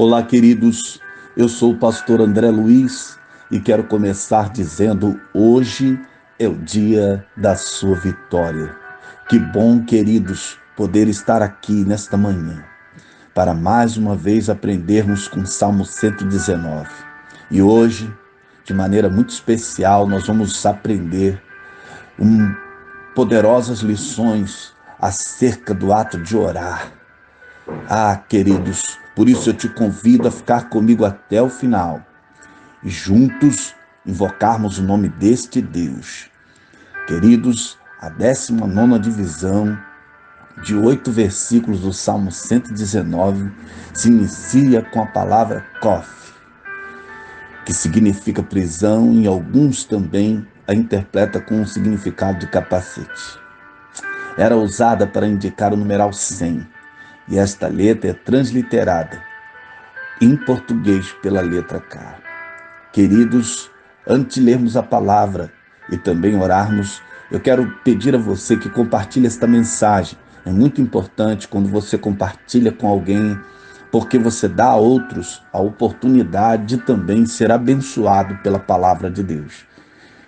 Olá, queridos. Eu sou o pastor André Luiz e quero começar dizendo: hoje é o dia da sua vitória. Que bom, queridos, poder estar aqui nesta manhã para mais uma vez aprendermos com o Salmo 119. E hoje, de maneira muito especial, nós vamos aprender poderosas lições acerca do ato de orar. Queridos, por isso eu te convido a ficar comigo até o final e juntos invocarmos o nome deste Deus. Queridos, a 19ª divisão de 8 versículos do Salmo 119 se inicia com a palavra Kof, que significa prisão, e alguns também a interpretam com o significado de capacete. Era usada para indicar o numeral 100. E esta letra é transliterada em português pela letra K. Queridos, antes de lermos a palavra e também orarmos, eu quero pedir a você que compartilhe esta mensagem. É muito importante quando você compartilha com alguém, porque você dá a outros a oportunidade de também ser abençoado pela palavra de Deus.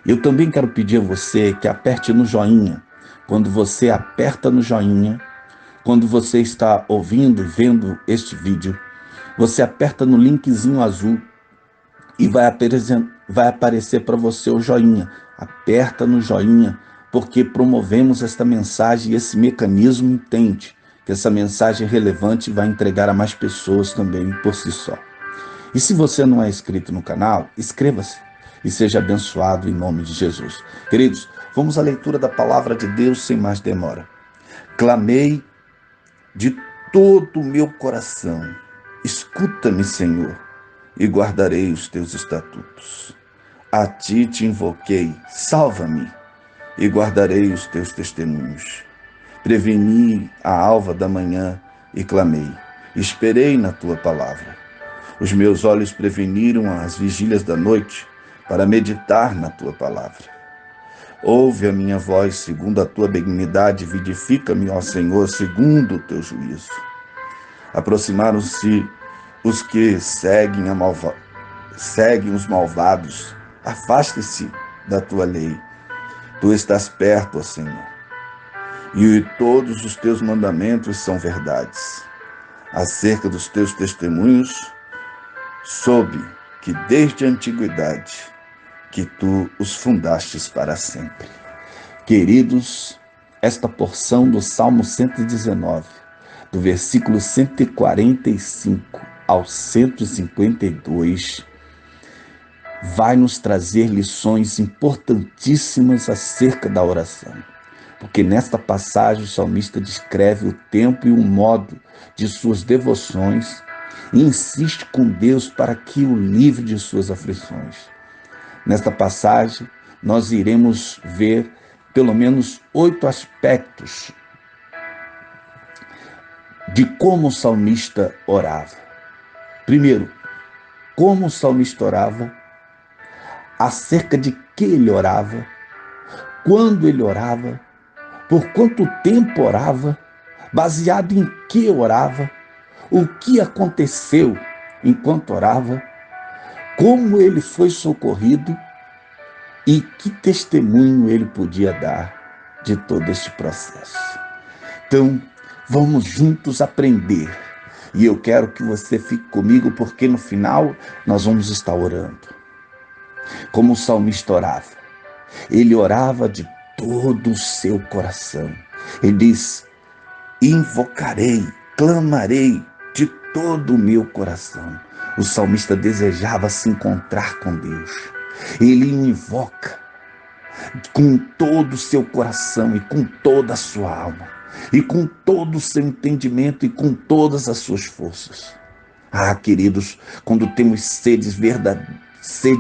Eu também quero pedir a você que aperte no joinha. Quando você aperta no joinha, quando você está ouvindo e vendo este vídeo, você aperta no linkzinho azul e vai aparecer para você o joinha. Aperta no joinha, porque promovemos esta mensagem e esse mecanismo entende que essa mensagem é relevante e vai entregar a mais pessoas também por si só. E se você não é inscrito no canal, inscreva-se e seja abençoado em nome de Jesus. Queridos, vamos à leitura da palavra de Deus sem mais demora. Clamei de todo o meu coração: escuta-me, Senhor, e guardarei os teus estatutos. A ti te invoquei, salva-me, e guardarei os teus testemunhos. Preveni a alva da manhã e clamei, esperei na tua palavra. Os meus olhos preveniram as vigílias da noite para meditar na tua palavra. Ouve a minha voz segundo a tua benignidade, vivifica-me, ó Senhor, segundo o teu juízo. Aproximaram-se os que seguem os malvados. Afaste-se da tua lei. Tu estás perto, ó Senhor, e todos os teus mandamentos são verdades. Acerca dos teus testemunhos, soube que desde a antiguidade que tu os fundastes para sempre. Queridos, esta porção do Salmo 119, do versículo 145 ao 152, vai nos trazer lições importantíssimas acerca da oração. Porque nesta passagem o salmista descreve o tempo e o modo de suas devoções e insiste com Deus para que o livre de suas aflições. Nesta passagem, nós iremos ver pelo menos 8 aspectos de como o salmista orava. Primeiro, como o salmista orava, acerca de que ele orava, quando ele orava, por quanto tempo orava, baseado em que orava, o que aconteceu enquanto orava, como ele foi socorrido e que testemunho ele podia dar de todo este processo. Então, vamos juntos aprender. E eu quero que você fique comigo, porque no final nós vamos estar orando. Como o salmista orava. Ele orava de todo o seu coração. Ele diz: invocarei, clamarei de todo o meu coração. O salmista desejava se encontrar com Deus. Ele o invoca com todo o seu coração e com toda a sua alma, e com todo o seu entendimento e com todas as suas forças. Queridos, quando temos sede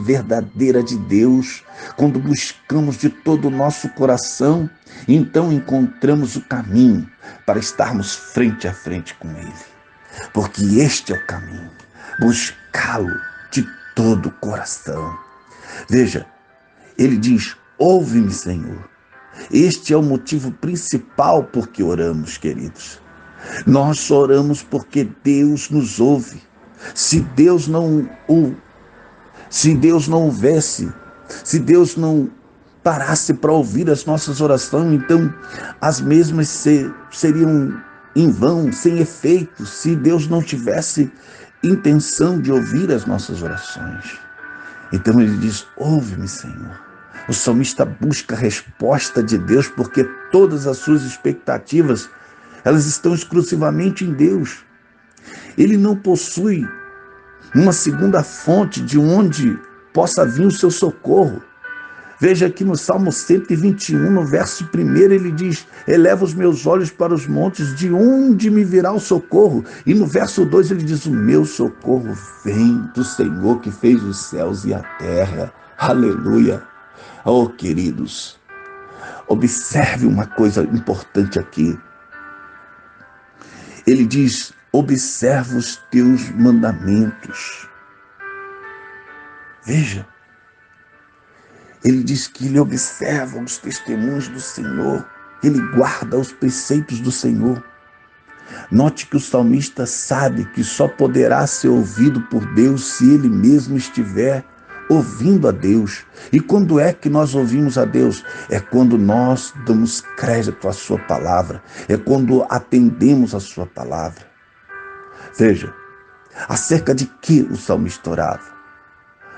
verdadeira de Deus, quando buscamos de todo o nosso coração, então encontramos o caminho para estarmos frente a frente com Ele. Porque este é o caminho, buscá-lo de todo o coração. Veja, ele diz: ouve-me, Senhor. Este é o motivo principal por que oramos, queridos. Nós oramos porque Deus nos ouve. Se Deus não houvesse, se Deus não parasse para ouvir as nossas orações, então as mesmas seriam em vão, sem efeito, se Deus não tivesse intenção de ouvir as nossas orações. Então ele diz: ouve-me, Senhor. O salmista busca a resposta de Deus porque todas as suas expectativas, elas estão exclusivamente em Deus. Ele não possui uma segunda fonte de onde possa vir o seu socorro. Veja aqui no Salmo 121, no verso 1, ele diz: eleva os meus olhos para os montes, de onde me virá o socorro? E no verso 2 ele diz: o meu socorro vem do Senhor que fez os céus e a terra. Aleluia! Oh, queridos, observe uma coisa importante aqui. Ele diz: observa os teus mandamentos. Veja, ele diz que ele observa os testemunhos do Senhor, ele guarda os preceitos do Senhor. Note que o salmista sabe que só poderá ser ouvido por Deus se ele mesmo estiver ouvindo a Deus. E quando é que nós ouvimos a Deus? É quando nós damos crédito à sua palavra, é quando atendemos a sua palavra. Veja, acerca de que o salmista orava?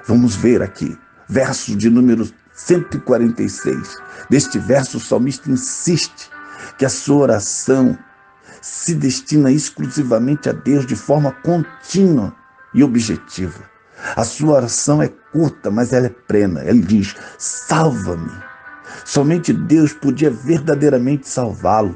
Vamos ver aqui, verso de número 146. Neste verso, o salmista insiste que a sua oração se destina exclusivamente a Deus de forma contínua e objetiva. A sua oração é curta, mas ela é plena. Ele diz: salva-me. Somente Deus podia verdadeiramente salvá-lo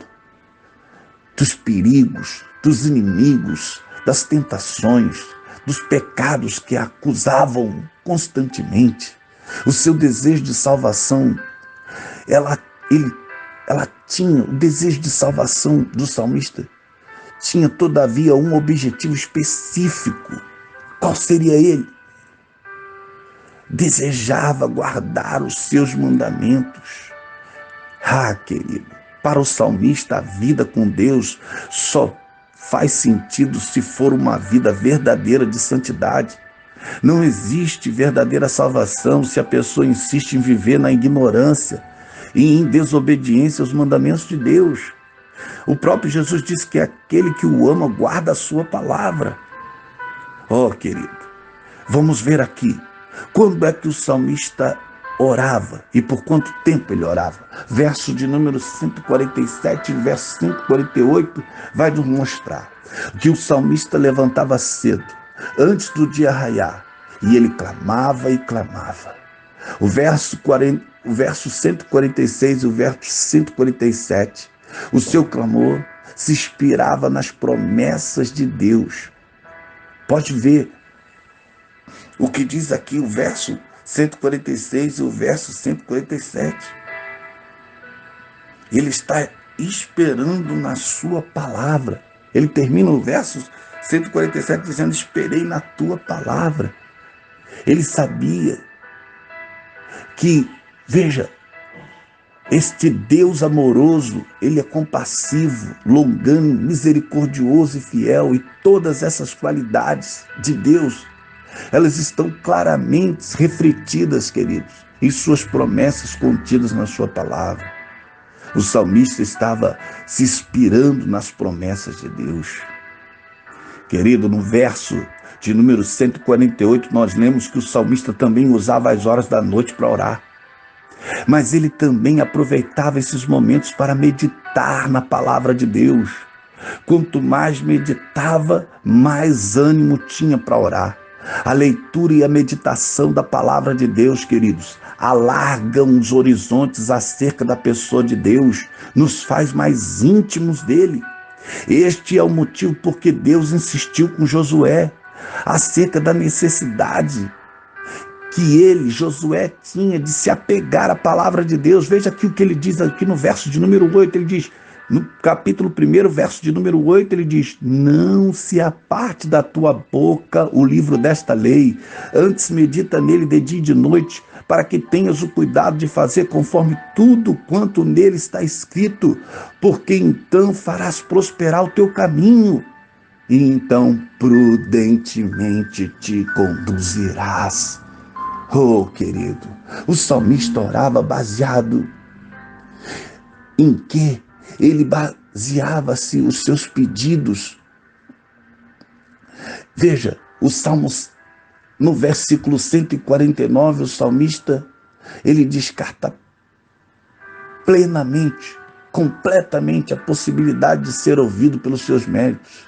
dos perigos, dos inimigos, das tentações, dos pecados que a acusavam constantemente. O seu desejo de salvação, ela tinha, o desejo de salvação do salmista tinha, todavia, um objetivo específico. Qual seria ele? Desejava guardar os seus mandamentos. Querido, para o salmista, a vida com Deus só faz sentido se for uma vida verdadeira de santidade. Não existe verdadeira salvação se a pessoa insiste em viver na ignorância e em desobediência aos mandamentos de Deus. O próprio Jesus disse que aquele que o ama guarda a sua palavra. Oh, querido, vamos ver aqui. Quando é que o salmista orava e por quanto tempo ele orava? Verso de número 147 e verso 148 vai nos mostrar que o salmista levantava cedo, antes do dia raiar, e ele clamava e clamava. O verso 146 e o verso 147, o seu clamor se inspirava nas promessas de Deus. Pode ver o que diz aqui o verso 146 e o verso 147. Ele está esperando na sua palavra. Ele termina o verso 147 dizendo: esperei na tua palavra. Ele sabia que, veja, este Deus amoroso, ele é compassivo, longânimo, misericordioso e fiel, e todas essas qualidades de Deus, elas estão claramente refletidas, queridos, em suas promessas contidas na sua palavra. O salmista estava se inspirando nas promessas de Deus. Querido, no verso de número 148, nós lemos que o salmista também usava as horas da noite para orar. Mas ele também aproveitava esses momentos para meditar na palavra de Deus. Quanto mais meditava, mais ânimo tinha para orar. A leitura e a meditação da palavra de Deus, queridos, alargam os horizontes acerca da pessoa de Deus, nos faz mais íntimos dele. Este é o motivo porque Deus insistiu com Josué acerca da necessidade que Josué, tinha de se apegar à palavra de Deus. Veja aqui o que ele diz aqui no verso de número 8, ele diz, no capítulo 1, verso de número 8, ele diz: não se aparte da tua boca o livro desta lei, antes medita nele de dia e de noite, para que tenhas o cuidado de fazer conforme tudo quanto nele está escrito, porque então farás prosperar o teu caminho. e então prudentemente te conduzirás. Oh, querido, o salmista orava baseado em que ele baseava-se os seus pedidos. Veja, o Salmos, no versículo 149, o salmista, ele descarta plenamente, completamente a possibilidade de ser ouvido pelos seus méritos.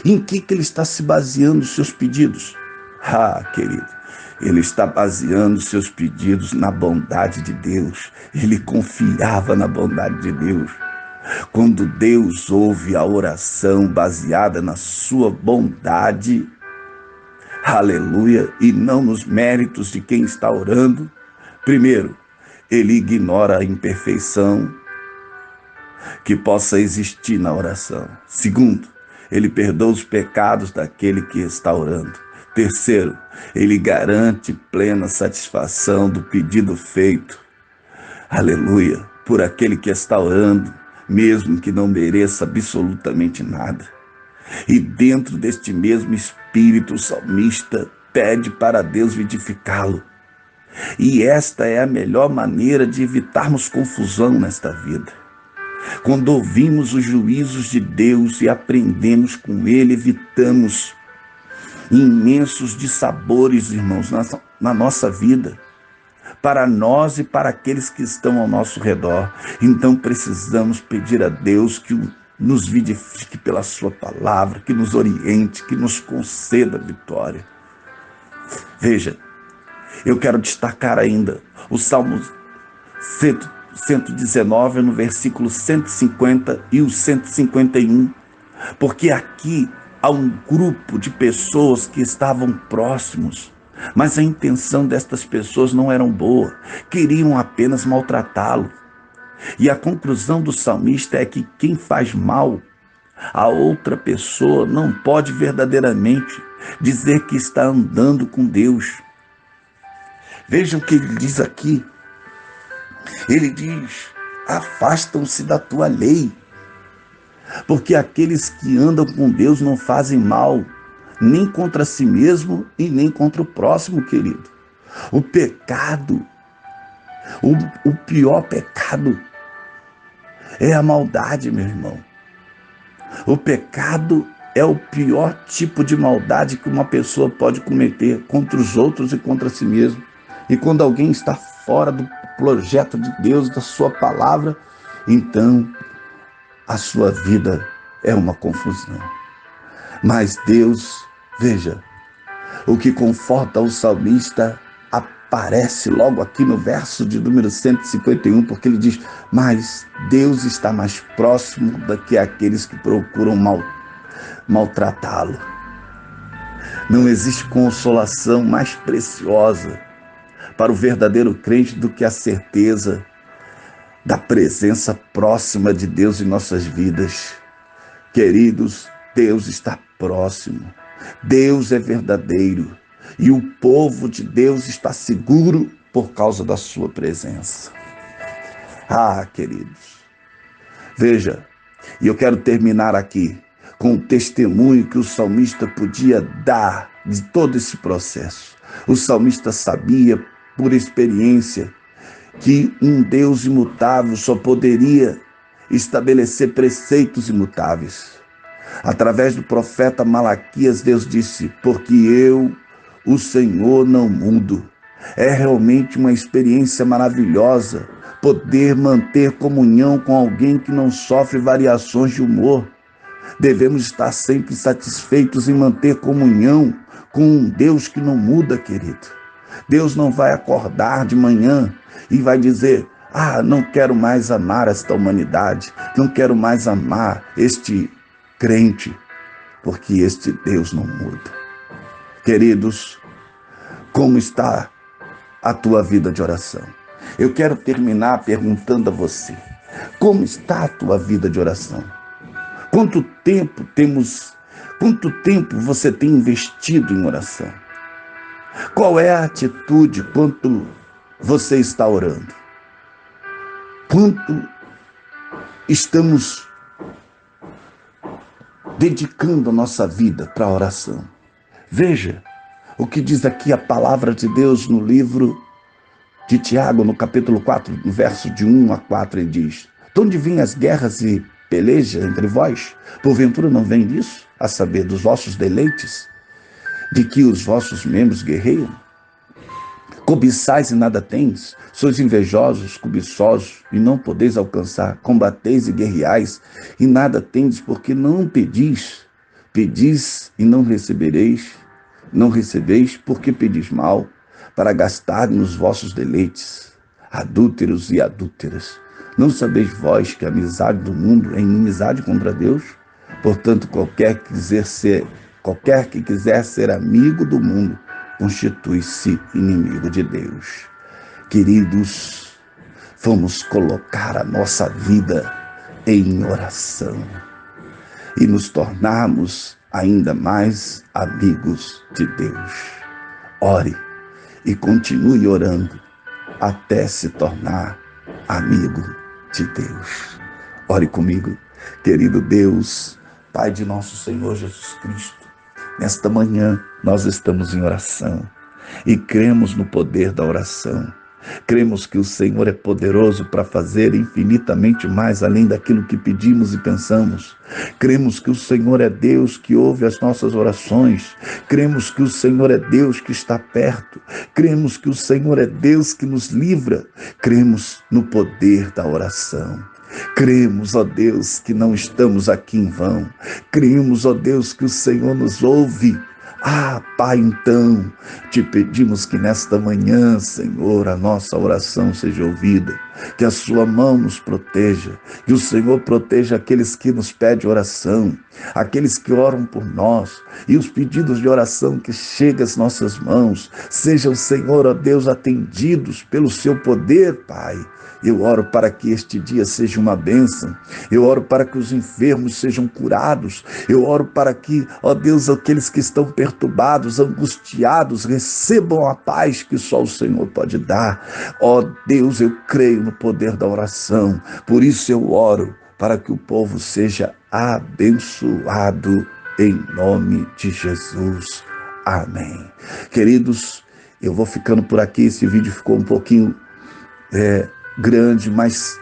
Em que ele está se baseando os seus pedidos? Ah, querido, ele está baseando os seus pedidos na bondade de Deus. Ele confiava na bondade de Deus. Quando Deus ouve a oração baseada na sua bondade, aleluia, e não nos méritos de quem está orando, primeiro, ele ignora a imperfeição que possa existir na oração. Segundo, ele perdoa os pecados daquele que está orando. Terceiro, ele garante plena satisfação do pedido feito, aleluia, por aquele que está orando, mesmo que não mereça absolutamente nada. E dentro deste mesmo espírito, o salmista pede para Deus vivificá-lo. E esta é a melhor maneira de evitarmos confusão nesta vida. Quando ouvimos os juízos de Deus e aprendemos com ele, evitamos imensos dissabores, irmãos, na nossa vida, para nós e para aqueles que estão ao nosso redor. Então precisamos pedir a Deus que nos vivifique pela sua palavra, que nos oriente, que nos conceda vitória. Veja, eu quero destacar ainda o Salmo 119, no versículo 150 e o 151, porque aqui há um grupo de pessoas que estavam próximos, mas a intenção destas pessoas não era boa, queriam apenas maltratá-lo. E a conclusão do salmista é que quem faz mal a outra pessoa não pode verdadeiramente dizer que está andando com Deus. Veja o que ele diz aqui. Ele diz: afastam-se da tua lei, porque aqueles que andam com Deus não fazem mal, nem contra si mesmo e nem contra o próximo, querido. O pecado, o pior pecado é a maldade, meu irmão. O pecado é o pior tipo de maldade que uma pessoa pode cometer contra os outros e contra si mesmo. E quando alguém está fora do projeto de Deus, da sua palavra, então a sua vida é uma confusão. Mas Deus, veja, o que conforta o salmista aparece logo aqui no verso de número 151, porque ele diz: mas Deus está mais próximo do que aqueles que procuram maltratá-lo. Não existe consolação mais preciosa para o verdadeiro crente do que a certeza da presença próxima de Deus em nossas vidas. Queridos, Deus está próximo. Deus é verdadeiro. E o povo de Deus está seguro por causa da sua presença. Ah, queridos, veja, e eu quero terminar aqui com o testemunho que o salmista podia dar de todo esse processo. O salmista sabia, por experiência, que um Deus imutável só poderia estabelecer preceitos imutáveis. Através do profeta Malaquias, Deus disse: porque eu, o Senhor, não mudo. É realmente uma experiência maravilhosa poder manter comunhão com alguém que não sofre variações de humor. Devemos estar sempre satisfeitos em manter comunhão com um Deus que não muda, querido. Deus não vai acordar de manhã e vai dizer: não quero mais amar esta humanidade, não quero mais amar este crente, porque este Deus não muda. Queridos, como está a tua vida de oração? Eu quero terminar perguntando a você: como está a tua vida de oração? Quanto tempo você tem investido em oração? Qual é a atitude quando você está orando? Quanto estamos dedicando a nossa vida para a oração. Veja o que diz aqui a palavra de Deus no livro de Tiago, no capítulo 4, no verso de 1 a 4, ele diz: de onde vêm as guerras e pelejas entre vós? Porventura não vem disso, a saber, dos vossos deleites, de que os vossos membros guerreiam? Cobiçais e nada tendes, sois invejosos, cobiçosos, e não podeis alcançar, combateis e guerreais, e nada tendes, porque não pedis. Pedis e não recebereis, não recebeis, porque pedis mal, para gastar nos vossos deleites. Adúlteros e adúlteras, não sabeis vós que a amizade do mundo é inimizade contra Deus? Portanto, qualquer que quiser ser amigo do mundo, constitui-se inimigo de Deus. Queridos, vamos colocar a nossa vida em oração e nos tornarmos ainda mais amigos de Deus. Ore e continue orando até se tornar amigo de Deus. Ore comigo. Querido Deus, Pai de nosso Senhor Jesus Cristo, nesta manhã nós estamos em oração e cremos no poder da oração. Cremos que o Senhor é poderoso para fazer infinitamente mais além daquilo que pedimos e pensamos. Cremos que o Senhor é Deus que ouve as nossas orações. Cremos que o Senhor é Deus que está perto. Cremos que o Senhor é Deus que nos livra. Cremos no poder da oração. Cremos, ó Deus, que não estamos aqui em vão. Cremos, ó Deus, que o Senhor nos ouve. Pai, então, te pedimos que nesta manhã, Senhor, a nossa oração seja ouvida, que a sua mão nos proteja, que o Senhor proteja aqueles que nos pedem oração, aqueles que oram por nós, e os pedidos de oração que chegam às nossas mãos, sejam, Senhor, ó Deus, atendidos pelo seu poder, Pai. Eu oro para que este dia seja uma bênção. Eu oro para que os enfermos sejam curados. Eu oro para que, ó Deus, aqueles que estão perturbados, angustiados, recebam a paz que só o Senhor pode dar. Ó Deus, eu creio no poder da oração. Por isso eu oro para que o povo seja abençoado em nome de Jesus. Amém. Queridos, eu vou ficando por aqui. Esse vídeo ficou um pouquinho grande, mas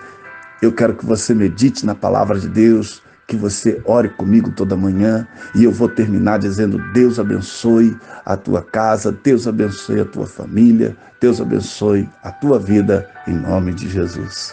eu quero que você medite na palavra de Deus, que você ore comigo toda manhã, e eu vou terminar dizendo: Deus abençoe a tua casa, Deus abençoe a tua família, Deus abençoe a tua vida, em nome de Jesus.